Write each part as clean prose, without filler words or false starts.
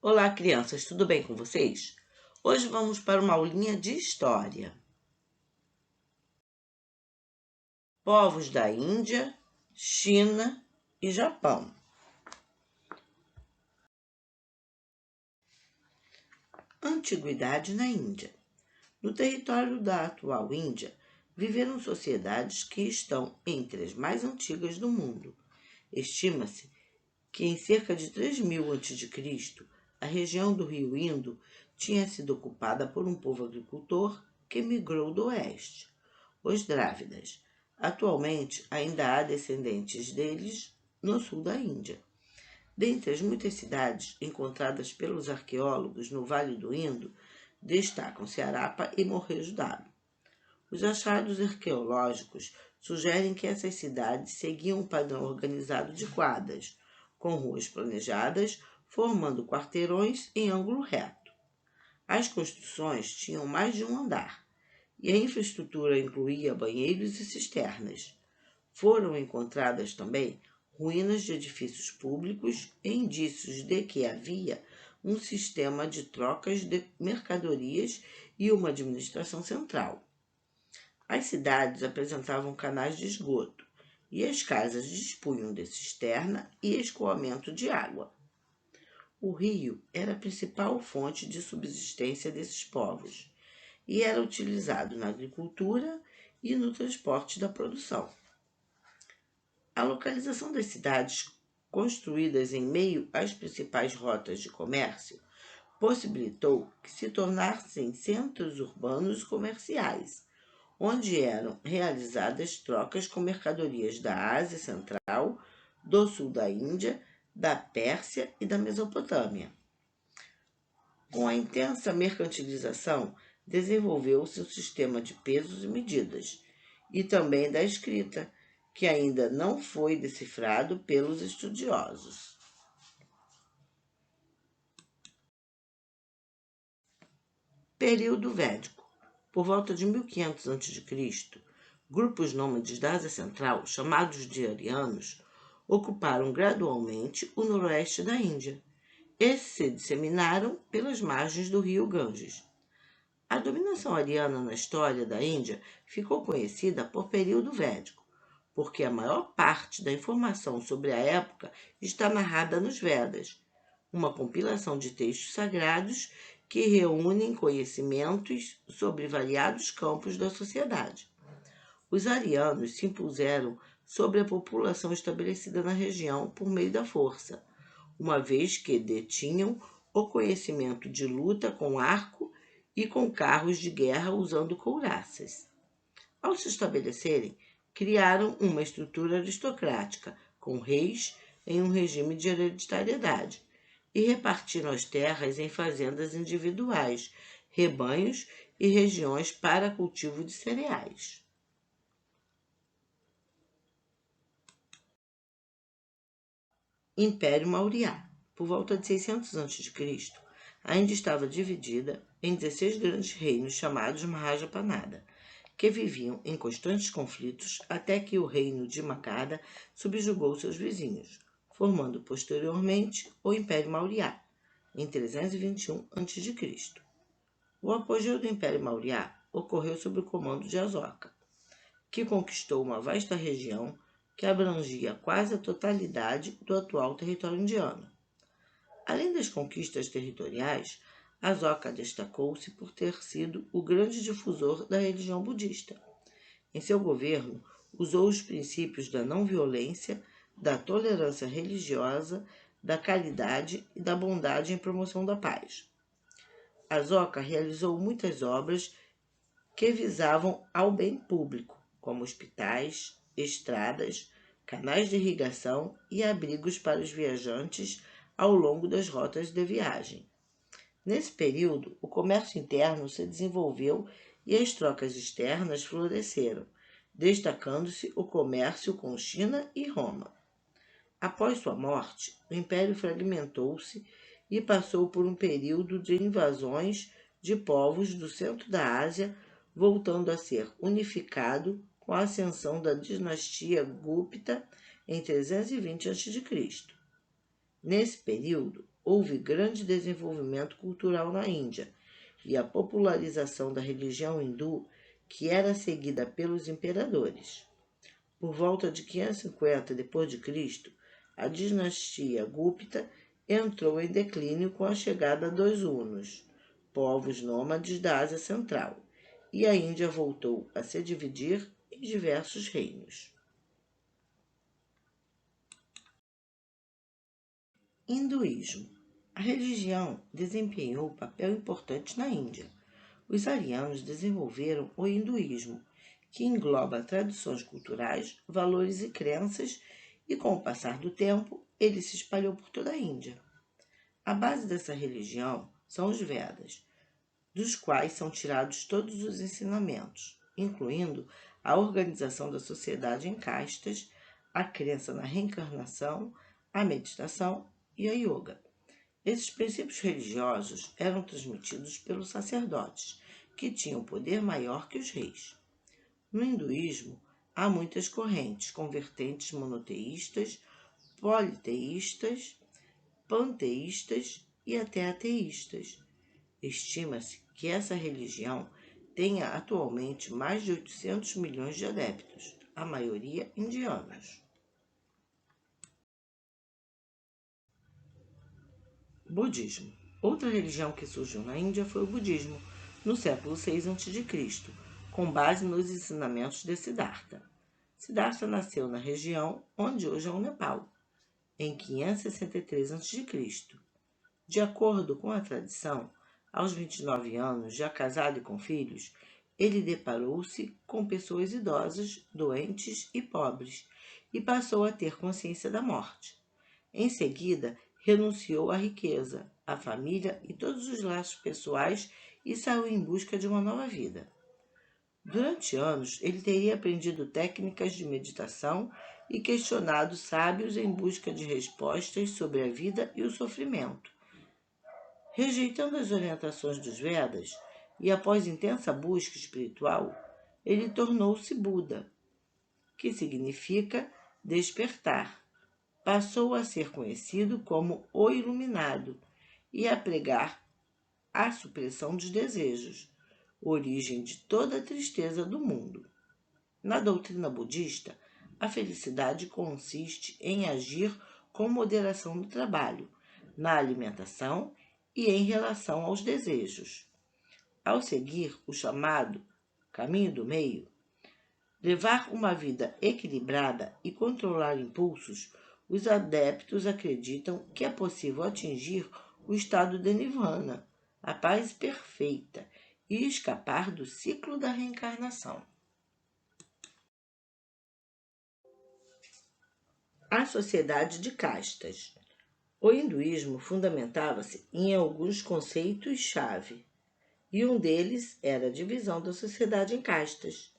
Olá, crianças, tudo bem com vocês? Hoje vamos para uma aulinha de história. Povos da Índia, China e Japão. Antiguidade na Índia. No território da atual Índia, viveram sociedades que estão entre as mais antigas do mundo. Estima-se que em cerca de 3000 a.C., a região do rio Indo tinha sido ocupada por um povo agricultor que migrou do oeste, os Drávidas. Atualmente, ainda há descendentes deles no sul da Índia. Dentre as muitas cidades encontradas pelos arqueólogos no Vale do Indo, destacam-se Harappa e Mohenjo-Daro. Os achados arqueológicos sugerem que essas cidades seguiam um padrão organizado de quadras, com ruas planejadas, formando quarteirões em ângulo reto. As construções tinham mais de um andar, e a infraestrutura incluía banheiros e cisternas. Foram encontradas também ruínas de edifícios públicos e indícios de que havia um sistema de trocas de mercadorias e uma administração central. As cidades apresentavam canais de esgoto e as casas dispunham de cisterna e escoamento de água. O rio era a principal fonte de subsistência desses povos e era utilizado na agricultura e no transporte da produção. A localização das cidades, construídas em meio às principais rotas de comércio, possibilitou que se tornassem centros urbanos comerciais, onde eram realizadas trocas com mercadorias da Ásia Central, do sul da Índia, da Pérsia e da Mesopotâmia. Com a intensa mercantilização, desenvolveu-se um sistema de pesos e medidas, e também da escrita, que ainda não foi decifrado pelos estudiosos. Período Védico. Por volta de 1500 a.C., grupos nômades da Ásia Central, chamados de arianos, ocuparam gradualmente o noroeste da Índia. Esses se disseminaram pelas margens do rio Ganges. A dominação ariana na história da Índia ficou conhecida por período védico, porque a maior parte da informação sobre a época está narrada nos Vedas, uma compilação de textos sagrados que reúnem conhecimentos sobre variados campos da sociedade. Os arianos se impuseram sobre a população estabelecida na região por meio da força, uma vez que detinham o conhecimento de luta com arco e com carros de guerra usando couraças. Ao se estabelecerem, criaram uma estrutura aristocrática, com reis em um regime de hereditariedade, e repartiram as terras em fazendas individuais, rebanhos e regiões para cultivo de cereais. Império Maurya. Por volta de 600 a.C., a Índia estava dividida em 16 grandes reinos chamados Mahajapanada, que viviam em constantes conflitos até que o reino de Magadha subjugou seus vizinhos, formando posteriormente o Império Maurya, em 321 a.C. O apogeu do Império Maurya ocorreu sob o comando de Asoka, que conquistou uma vasta região que abrangia quase a totalidade do atual território indiano. Além das conquistas territoriais, Asoka destacou-se por ter sido o grande difusor da religião budista. Em seu governo, usou os princípios da não-violência, da tolerância religiosa, da caridade e da bondade em promoção da paz. Asoka realizou muitas obras que visavam ao bem público, como hospitais, estradas, canais de irrigação e abrigos para os viajantes ao longo das rotas de viagem. Nesse período, o comércio interno se desenvolveu e as trocas externas floresceram, destacando-se o comércio com China e Roma. Após sua morte, o império fragmentou-se e passou por um período de invasões de povos do centro da Ásia, voltando a ser unificado com a ascensão da dinastia Gupta em 320 a.C. Nesse período, houve grande desenvolvimento cultural na Índia e a popularização da religião hindu, que era seguida pelos imperadores. Por volta de 550 d.C., a dinastia Gupta entrou em declínio com a chegada dos hunos, povos nômades da Ásia Central, e a Índia voltou a se dividir em diversos reinos. Hinduísmo. A religião desempenhou papel importante na Índia. Os arianos desenvolveram o hinduísmo, que engloba tradições culturais, valores e crenças, e com o passar do tempo, ele se espalhou por toda a Índia. A base dessa religião são os Vedas, dos quais são tirados todos os ensinamentos, incluindo a organização da sociedade em castas, a crença na reencarnação, a meditação e a yoga. Esses princípios religiosos eram transmitidos pelos sacerdotes, que tinham poder maior que os reis. No hinduísmo, há muitas correntes, com vertentes monoteístas, politeístas, panteístas e até ateístas. Estima-se que essa religião tenha atualmente mais de 800 milhões de adeptos, a maioria indianos. Budismo. Outra religião que surgiu na Índia foi o budismo, no século VI a.C., com base nos ensinamentos de Siddhartha. Siddhartha nasceu na região onde hoje é o Nepal, em 563 a.C. De acordo com a tradição, aos 29 anos, já casado e com filhos, ele deparou-se com pessoas idosas, doentes e pobres, e passou a ter consciência da morte. Em seguida, renunciou à riqueza, à família e todos os laços pessoais e saiu em busca de uma nova vida. Durante anos, ele teria aprendido técnicas de meditação e questionado sábios em busca de respostas sobre a vida e o sofrimento. Rejeitando as orientações dos Vedas e após intensa busca espiritual, ele tornou-se Buda, que significa despertar. Passou a ser conhecido como o Iluminado e a pregar a supressão dos desejos, origem de toda a tristeza do mundo. Na doutrina budista, a felicidade consiste em agir com moderação no trabalho, na alimentação e em relação aos desejos. Ao seguir o chamado caminho do meio, levar uma vida equilibrada e controlar impulsos, os adeptos acreditam que é possível atingir o estado de Nirvana, a paz perfeita, e escapar do ciclo da reencarnação. A sociedade de castas. O hinduísmo fundamentava-se em alguns conceitos-chave, e um deles era a divisão da sociedade em castas.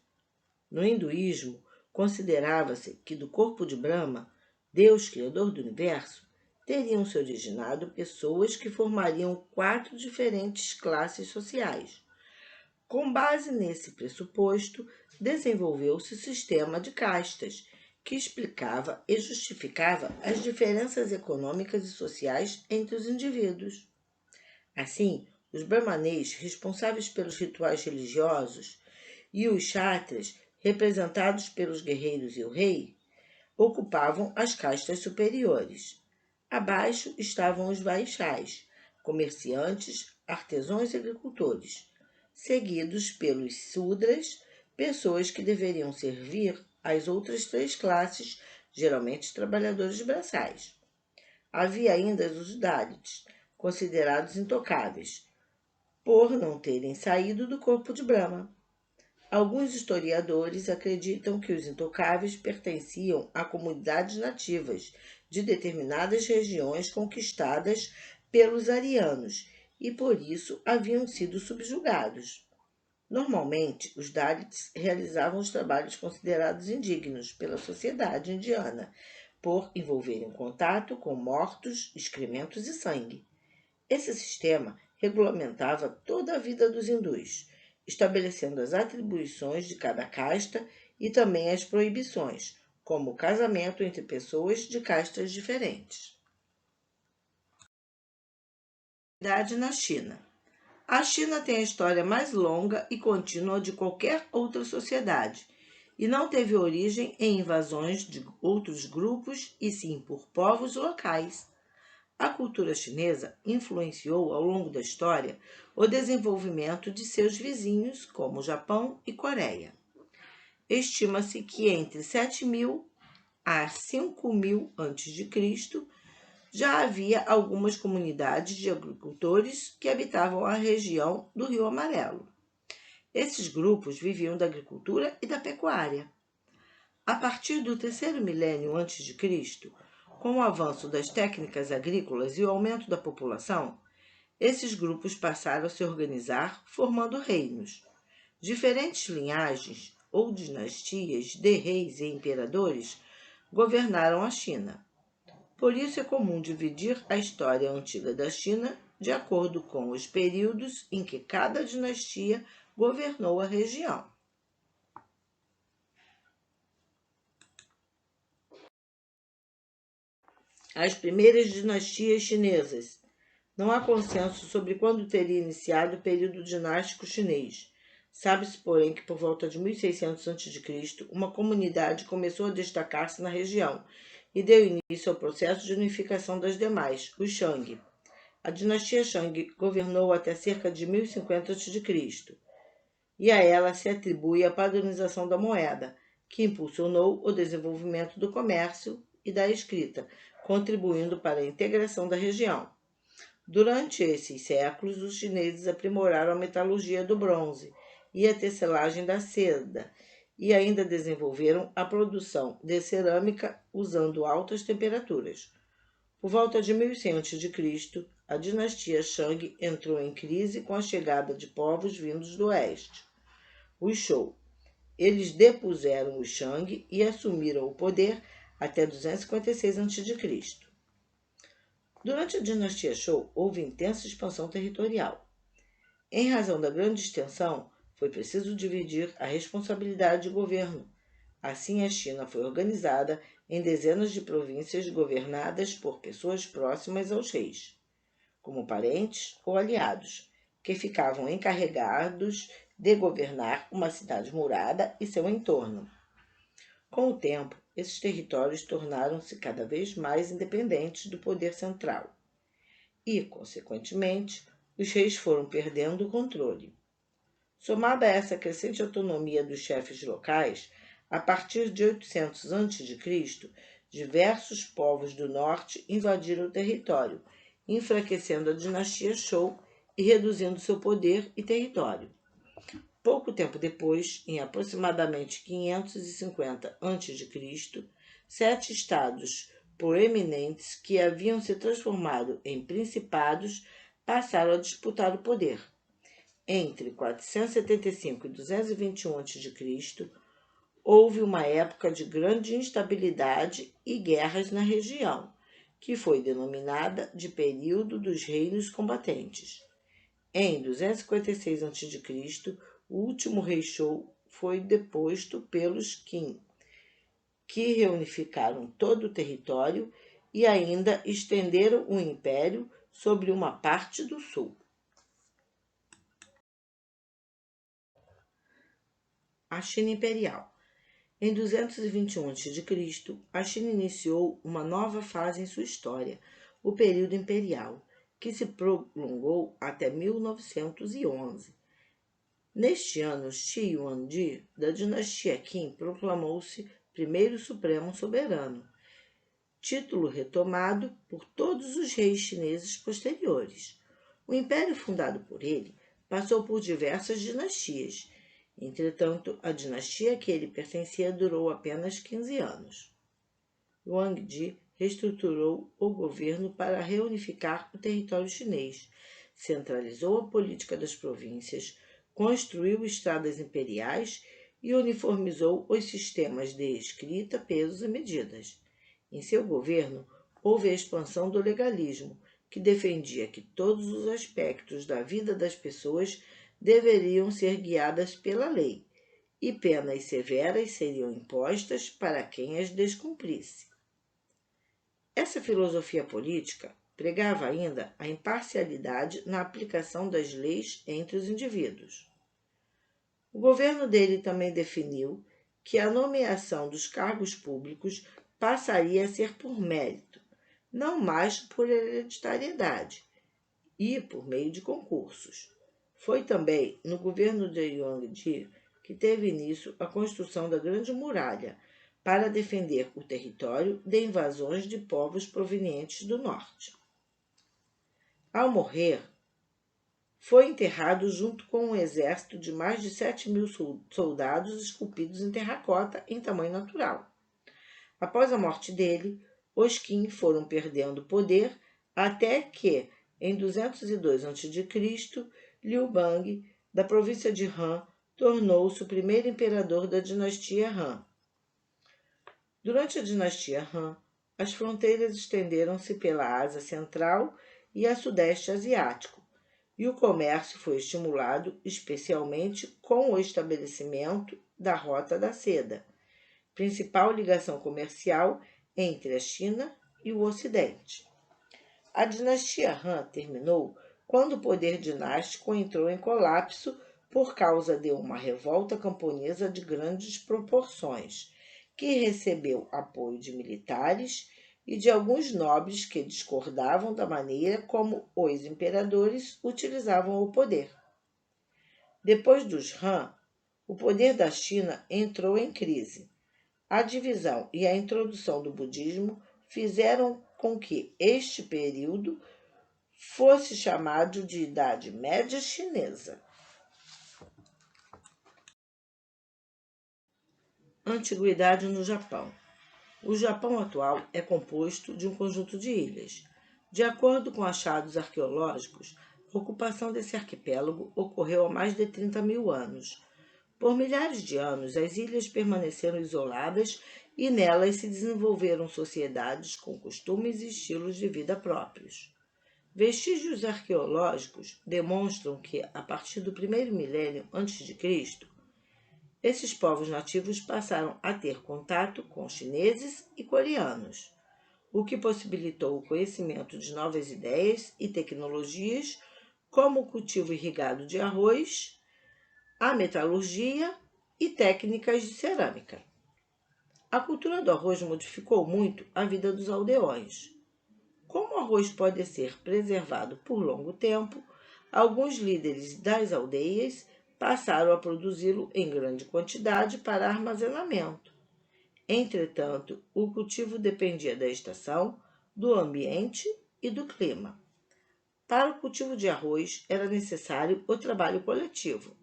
No hinduísmo, considerava-se que do corpo de Brahma, Deus criador do universo, teriam se originado pessoas que formariam 4 diferentes classes sociais. Com base nesse pressuposto, desenvolveu-se o sistema de castas, que explicava e justificava as diferenças econômicas e sociais entre os indivíduos. Assim, os brahmanês, responsáveis pelos rituais religiosos, e os kshatras, representados pelos guerreiros e o rei, ocupavam as castas superiores. Abaixo estavam os vaixás, comerciantes, artesãos e agricultores, seguidos pelos sudras, pessoas que deveriam servir às outras 3 classes, geralmente trabalhadores braçais. Havia ainda os dalits, considerados intocáveis, por não terem saído do corpo de Brahma. Alguns historiadores acreditam que os intocáveis pertenciam a comunidades nativas de determinadas regiões conquistadas pelos arianos e por isso haviam sido subjugados. Normalmente, os Dalits realizavam os trabalhos considerados indignos pela sociedade indiana, por envolverem contato com mortos, excrementos e sangue. Esse sistema regulamentava toda a vida dos hindus, estabelecendo as atribuições de cada casta e também as proibições, como o casamento entre pessoas de castas diferentes. Idade na China. A China tem a história mais longa e contínua de qualquer outra sociedade e não teve origem em invasões de outros grupos e sim por povos locais. A cultura chinesa influenciou ao longo da história o desenvolvimento de seus vizinhos, como Japão e Coreia. Estima-se que entre 7.000 a 5.000 a.C., já havia algumas comunidades de agricultores que habitavam a região do Rio Amarelo. Esses grupos viviam da agricultura e da pecuária. A partir do terceiro milênio antes de Cristo, com o avanço das técnicas agrícolas e o aumento da população, esses grupos passaram a se organizar formando reinos. Diferentes linhagens ou dinastias de reis e imperadores governaram a China. Por isso é comum dividir a história antiga da China de acordo com os períodos em que cada dinastia governou a região. As primeiras dinastias chinesas. Não há consenso sobre quando teria iniciado o período dinástico chinês. Sabe-se, porém, que por volta de 1600 a.C., uma comunidade começou a destacar-se na região e deu início ao processo de unificação das demais, os Shang. A dinastia Shang governou até cerca de 1050 a.C., e a ela se atribui a padronização da moeda, que impulsionou o desenvolvimento do comércio e da escrita, contribuindo para a integração da região. Durante esses séculos, os chineses aprimoraram a metalurgia do bronze e a tecelagem da seda, e ainda desenvolveram a produção de cerâmica usando altas temperaturas. Por volta de 1100 a.C., a dinastia Shang entrou em crise com a chegada de povos vindos do oeste, os Zhou. Eles depuseram os Shang e assumiram o poder até 256 a.C. Durante a dinastia Zhou, houve intensa expansão territorial. Em razão da grande extensão, foi preciso dividir a responsabilidade de governo. Assim, a China foi organizada em dezenas de províncias governadas por pessoas próximas aos reis, como parentes ou aliados, que ficavam encarregados de governar uma cidade murada e seu entorno. Com o tempo, esses territórios tornaram-se cada vez mais independentes do poder central e, consequentemente, os reis foram perdendo o controle. Somada a essa crescente autonomia dos chefes locais, a partir de 800 a.C., diversos povos do norte invadiram o território, enfraquecendo a dinastia Zhou e reduzindo seu poder e território. Pouco tempo depois, em aproximadamente 550 a.C., 7 estados proeminentes que haviam se transformado em principados passaram a disputar o poder. Entre 475 e 221 a.C., houve uma época de grande instabilidade e guerras na região, que foi denominada de período dos reinos combatentes. Em 256 a.C., o último rei Zhou foi deposto pelos Qin, que reunificaram todo o território e ainda estenderam o império sobre uma parte do sul. A China Imperial. Em 221 a.C., a China iniciou uma nova fase em sua história, o período imperial, que se prolongou até 1911. Neste ano, Shi Huangdi, da dinastia Qin, proclamou-se primeiro supremo soberano, título retomado por todos os reis chineses posteriores. O império fundado por ele passou por diversas dinastias. Entretanto, a dinastia a que ele pertencia durou apenas 15 anos. Huangdi reestruturou o governo para reunificar o território chinês, centralizou a política das províncias, construiu estradas imperiais e uniformizou os sistemas de escrita, pesos e medidas. Em seu governo, houve a expansão do legalismo, que defendia que todos os aspectos da vida das pessoas deveriam ser guiadas pela lei, e penas severas seriam impostas para quem as descumprisse. Essa filosofia política pregava ainda a imparcialidade na aplicação das leis entre os indivíduos. O governo dele também definiu que a nomeação dos cargos públicos passaria a ser por mérito, não mais por hereditariedade, e por meio de concursos. Foi também no governo de Yuan-di que teve início a construção da Grande Muralha, para defender o território de invasões de povos provenientes do norte. Ao morrer, foi enterrado junto com um exército de mais de 7.000 soldados esculpidos em terracota em tamanho natural. Após a morte dele, os Qin foram perdendo poder até que, em 202 a.C., Liu Bang, da província de Han, tornou-se o primeiro imperador da dinastia Han. Durante a dinastia Han, as fronteiras estenderam-se pela Ásia Central e a Sudeste Asiático, e o comércio foi estimulado especialmente com o estabelecimento da Rota da Seda, principal ligação comercial entre a China e o Ocidente. A dinastia Han terminou quando o poder dinástico entrou em colapso por causa de uma revolta camponesa de grandes proporções, que recebeu apoio de militares e de alguns nobres que discordavam da maneira como os imperadores utilizavam o poder. Depois dos Han, o poder da China entrou em crise. A divisão e a introdução do budismo fizeram com que este período fosse chamado de Idade Média Chinesa. Antiguidade no Japão. O Japão atual é composto de um conjunto de ilhas. De acordo com achados arqueológicos, a ocupação desse arquipélago ocorreu há mais de 30.000 anos. Por milhares de anos, as ilhas permaneceram isoladas e nelas se desenvolveram sociedades com costumes e estilos de vida próprios. Vestígios arqueológicos demonstram que, a partir do primeiro milênio a.C., esses povos nativos passaram a ter contato com chineses e coreanos, o que possibilitou o conhecimento de novas ideias e tecnologias, como o cultivo irrigado de arroz, a metalurgia e técnicas de cerâmica. A cultura do arroz modificou muito a vida dos aldeões. Como o arroz pode ser preservado por longo tempo, alguns líderes das aldeias passaram a produzi-lo em grande quantidade para armazenamento. Entretanto, o cultivo dependia da estação, do ambiente e do clima. Para o cultivo de arroz era necessário o trabalho coletivo.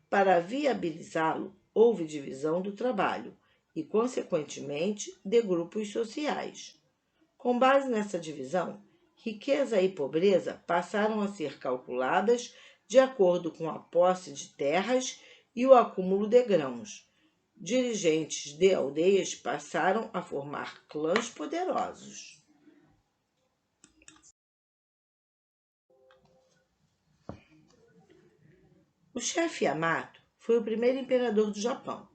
Para viabilizá-lo, houve divisão do trabalho e, consequentemente, de grupos sociais. Com base nessa divisão, riqueza e pobreza passaram a ser calculadas de acordo com a posse de terras e o acúmulo de grãos. Dirigentes de aldeias passaram a formar clãs poderosos. O chefe Yamato foi o primeiro imperador do Japão.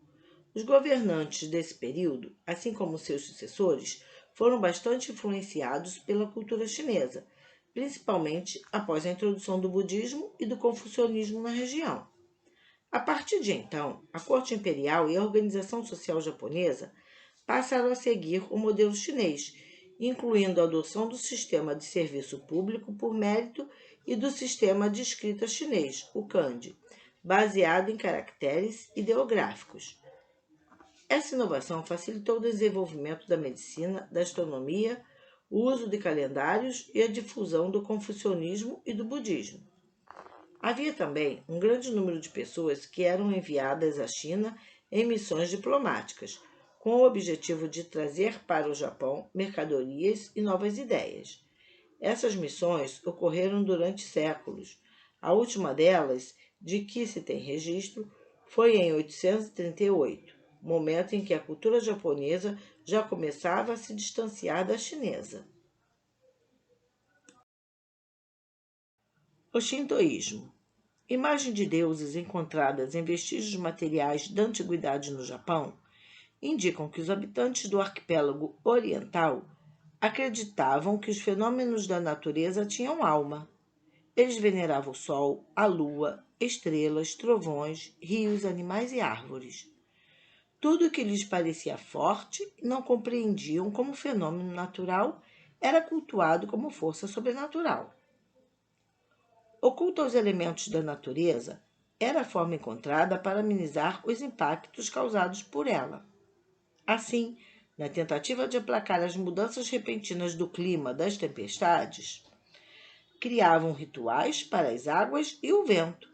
Os governantes desse período, assim como seus sucessores, foram bastante influenciados pela cultura chinesa, principalmente após a introdução do budismo e do confucionismo na região. A partir de então, a corte imperial e a organização social japonesa passaram a seguir o modelo chinês, incluindo a adoção do sistema de serviço público por mérito e do sistema de escrita chinês, o kanji, baseado em caracteres ideográficos. Essa inovação facilitou o desenvolvimento da medicina, da astronomia, o uso de calendários e a difusão do confucionismo e do budismo. Havia também um grande número de pessoas que eram enviadas à China em missões diplomáticas, com o objetivo de trazer para o Japão mercadorias e novas ideias. Essas missões ocorreram durante séculos. A última delas, de que se tem registro, foi em 838, momento em que a cultura japonesa já começava a se distanciar da chinesa. O shintoísmo. Imagens de deuses encontradas em vestígios materiais da antiguidade no Japão indicam que os habitantes do arquipélago oriental acreditavam que os fenômenos da natureza tinham alma. Eles veneravam o sol, a lua, estrelas, trovões, rios, animais e árvores. Tudo que lhes parecia forte e não compreendiam como fenômeno natural era cultuado como força sobrenatural. Oculto aos elementos da natureza era a forma encontrada para amenizar os impactos causados por ela. Assim, na tentativa de aplacar as mudanças repentinas do clima das tempestades, criavam rituais para as águas e o vento.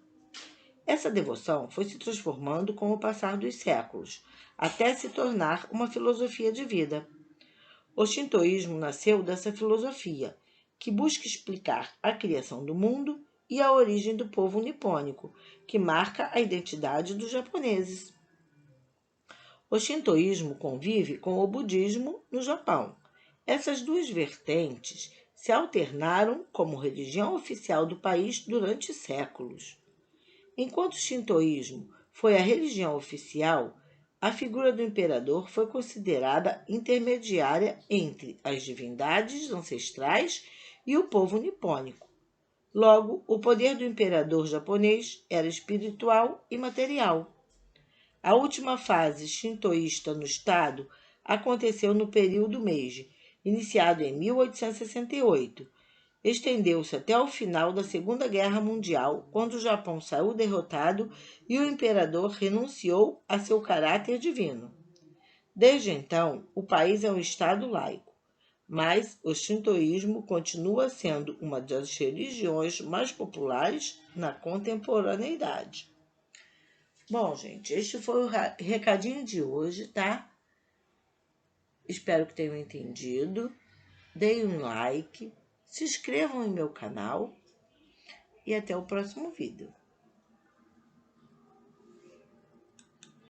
Essa devoção foi se transformando com o passar dos séculos, até se tornar uma filosofia de vida. O shintoísmo nasceu dessa filosofia, que busca explicar a criação do mundo e a origem do povo nipônico, que marca a identidade dos japoneses. O shintoísmo convive com o budismo no Japão. Essas duas vertentes se alternaram como religião oficial do país durante séculos. Enquanto o shintoísmo foi a religião oficial, a figura do imperador foi considerada intermediária entre as divindades ancestrais e o povo nipônico. Logo, o poder do imperador japonês era espiritual e material. A última fase shintoísta no estado aconteceu no período Meiji, iniciado em 1868. Estendeu-se até o final da Segunda Guerra Mundial, quando o Japão saiu derrotado e o imperador renunciou a seu caráter divino. Desde então, o país é um estado laico, mas o shintoísmo continua sendo uma das religiões mais populares na contemporaneidade. Bom, gente, este foi o recadinho de hoje, tá? Espero que tenham entendido. Deem um like, se inscrevam em meu canal e até o próximo vídeo.